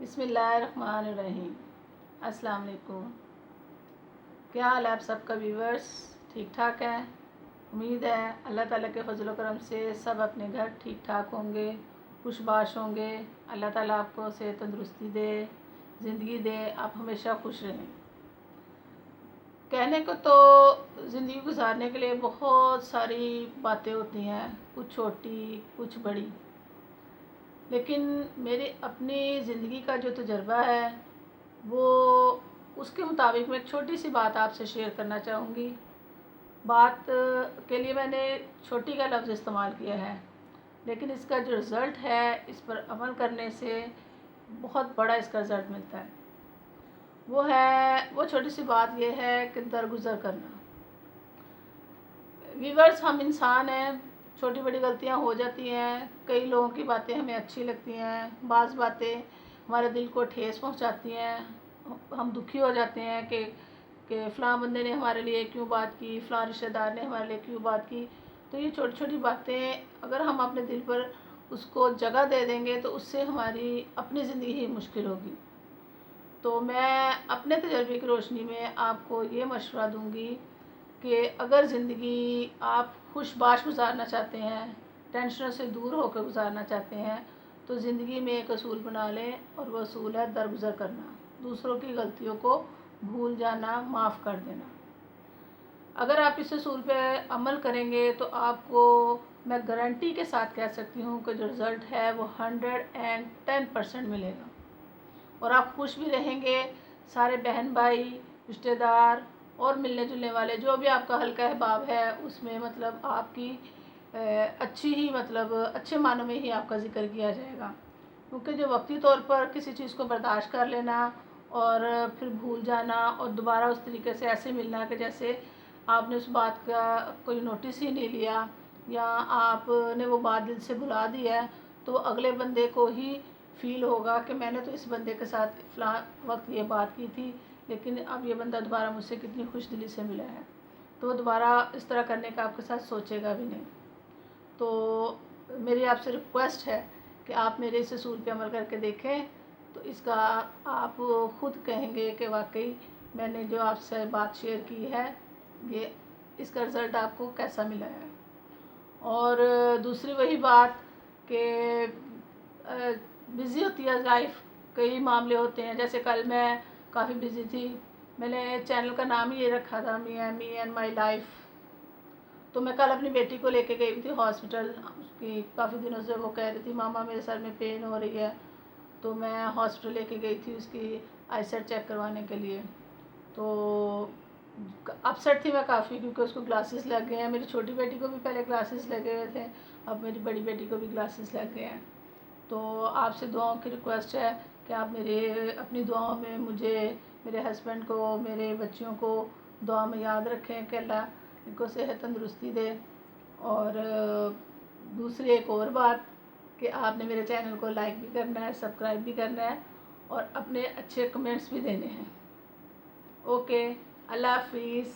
बिस्मिल्लाहिर्रहमानिर्रहीम। अस्सलाम वालेकुम। क्या हाल है आप सबका व्यूवर्स? ठीक ठाक हैं? उम्मीद है अल्लाह ताला के फजल करम से सब अपने घर ठीक ठाक होंगे, खुशबाश होंगे। अल्लाह ताला आपको सेहत तंदुरुस्ती दे, ज़िंदगी दे, आप हमेशा खुश रहें। कहने को तो ज़िंदगी गुजारने के लिए बहुत सारी बातें होती हैं, कुछ छोटी कुछ बड़ी, लेकिन मेरी अपनी ज़िंदगी का जो तजुर्बा है वो उसके मुताबिक मैं एक छोटी सी बात आपसे शेयर करना चाहूँगी। बात के लिए मैंने छोटी का लफ्ज़ इस्तेमाल किया है, लेकिन इसका जो रिज़ल्ट है इस पर अमल करने से बहुत बड़ा इसका रिज़ल्ट मिलता है। वो छोटी सी बात ये है कि दरगुज़र करना। व्यूअर्स, हम इंसान हैं, छोटी बड़ी गलतियां हो जाती हैं। कई लोगों की बातें हमें अच्छी लगती हैं, बाज़ बातें हमारे दिल को ठेस पहुंचाती हैं। हम दुखी हो जाते हैं कि फ़लाँ बंदे ने हमारे लिए क्यों बात की, फ़लाँ रिश्तेदार ने हमारे लिए क्यों बात की। तो ये छोटी छोटी बातें अगर हम अपने दिल पर उसको जगह दे देंगे तो उससे हमारी अपनी ज़िंदगी ही मुश्किल होगी। तो मैं अपने तजर्बे की रोशनी में आपको ये मशवरा दूंगी कि अगर ज़िंदगी आप खुशबाश गुजारना चाहते हैं, टेंशनों से दूर होकर गुजारना चाहते हैं, तो ज़िंदगी में एक असूल बना लें, और वो असूल है दरगुज़र करना, दूसरों की गलतियों को भूल जाना, माफ़ कर देना। अगर आप इस असूल पे अमल करेंगे तो आपको मैं गारंटी के साथ कह सकती हूँ कि जो रिज़ल्ट है वो 110% मिलेगा, और आप खुश भी रहेंगे। सारे बहन भाई, रिश्तेदार और मिलने जुलने वाले जो भी आपका हल्का अहबाब है उसमें मतलब आपकी अच्छी ही मतलब अच्छे मानों में ही आपका ज़िक्र किया जाएगा। क्योंकि जो वक्ती तौर पर किसी चीज़ को बर्दाश्त कर लेना और फिर भूल जाना और दोबारा उस तरीके से ऐसे मिलना कि जैसे आपने उस बात का कोई नोटिस ही नहीं लिया, या आपने वो बात दिल से भुला दी है, तो अगले बंदे को ही फ़ील होगा कि मैंने तो इस बंदे के साथ फ़लाँ वक्त ये बात की थी, लेकिन अब ये बंदा दोबारा मुझसे कितनी खुश दिली से मिला है, तो वो दोबारा इस तरह करने का आपके साथ सोचेगा भी नहीं। तो मेरी आपसे रिक्वेस्ट है कि आप मेरे इस असूल पे अमल करके देखें, तो इसका आप ख़ुद कहेंगे कि वाकई मैंने जो आपसे बात शेयर की है ये इसका रिज़ल्ट आपको कैसा मिला है। और दूसरी वही बात कि बिज़ी होती है लाइफ, कई मामले होते हैं। जैसे कल मैं काफ़ी बिज़ी थी, मैंने चैनल का नाम ही ये रखा था, मी एंड माई लाइफ। तो मैं कल अपनी बेटी को लेके गई थी हॉस्पिटल। उसकी काफ़ी दिनों से वो कह रही थी मामा मेरे सर में पेन हो रही है, तो मैं हॉस्पिटल लेके गई थी उसकी आईसाइट चेक करवाने के लिए। तो अपसेट थी मैं काफ़ी, क्योंकि उसको ग्लासेस लग गए हैं। मेरी छोटी बेटी को भी पहले ग्लासेस लगे हुए थे, अब मेरी बड़ी बेटी को भी ग्लासेस लग गए हैं। तो आपसे दुआओं की रिक्वेस्ट है कि आप मेरे अपनी दुआओं में मुझे, मेरे हस्बैंड को, मेरे बच्चियों को दुआ में याद रखें कि अल्लाह इनको सेहत तंदुरुस्ती दे। और दूसरी एक और बात कि आपने मेरे चैनल को लाइक भी करना है, सब्सक्राइब भी करना है, और अपने अच्छे कमेंट्स भी देने हैं। ओके, अल्लाह हाफिज़।